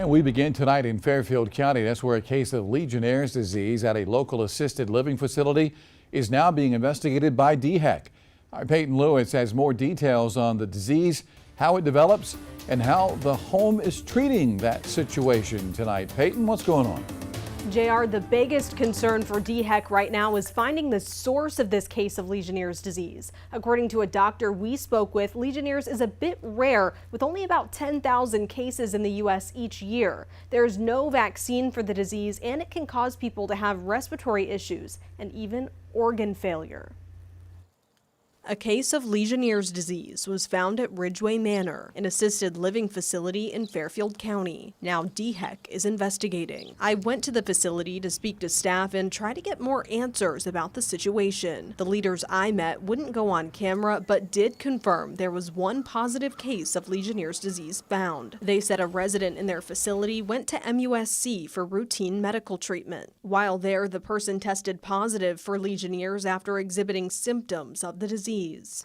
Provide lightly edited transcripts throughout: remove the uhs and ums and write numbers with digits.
And we begin tonight in Fairfield County. That's where a case of Legionnaires Disease at a local assisted living facility is now being investigated by DHEC. Our Peyton Lewis has more details on the disease, how it develops, and how the home is treating that situation tonight. Peyton, what's going on? JR, the biggest concern for DHEC right now is finding the source of this case of Legionnaires' disease. According to a doctor we spoke with, Legionnaires is a bit rare, with only about 10,000 cases in the U.S. each year. There's no vaccine for the disease, and it can cause people to have respiratory issues and even organ failure. A case of Legionnaires' disease was found at Ridgeway Manor, an assisted living facility in Fairfield County. Now DHEC is investigating. I went to the facility to speak to staff and try to get more answers about the situation. The leaders I met wouldn't go on camera, but did confirm there was one positive case of Legionnaires' disease found. They said a resident in their facility went to MUSC for routine medical treatment. While there, the person tested positive for Legionnaires after exhibiting symptoms of the disease.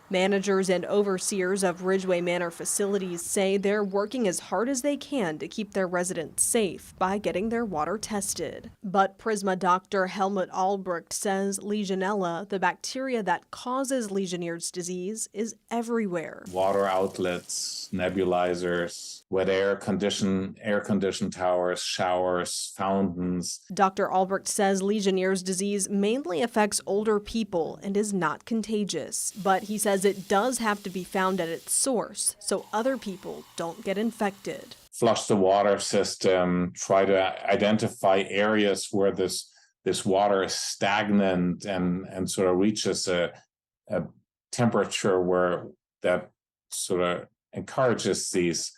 Managers and overseers of Ridgeway Manor facilities say they're working as hard as they can to keep their residents safe by getting their water tested. But Prisma doctor Helmut Albrecht says Legionella, the bacteria that causes Legionnaires' disease, is everywhere. Water outlets, nebulizers, wet air conditioned towers, showers, fountains. Dr. Albrecht says Legionnaires' disease mainly affects older people and is not contagious. But he says it does have to be found at its source so other people don't get infected. Flush the water system, try to identify areas where this water is stagnant and sort of reaches a temperature where that sort of encourages these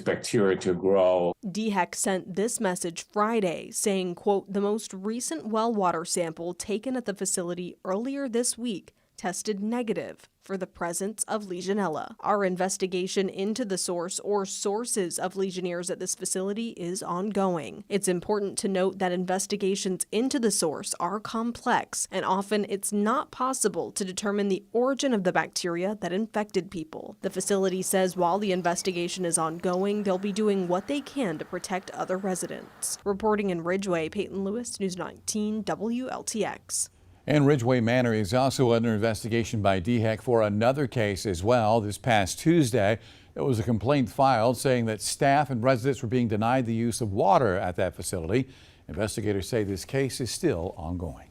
bacteria to grow. DHEC sent this message Friday saying, quote, the most recent well water sample taken at the facility earlier this week tested negative for the presence of Legionella. Our investigation into the source or sources of Legionnaires at this facility is ongoing. It's important to note that investigations into the source are complex, and often it's not possible to determine the origin of the bacteria that infected people. The facility says while the investigation is ongoing, they'll be doing what they can to protect other residents. Reporting in Ridgeway, Peyton Lewis, News 19 WLTX. And Ridgeway Manor is also under investigation by DHEC for another case as well. This past Tuesday, there was a complaint filed saying that staff and residents were being denied the use of water at that facility. Investigators say this case is still ongoing.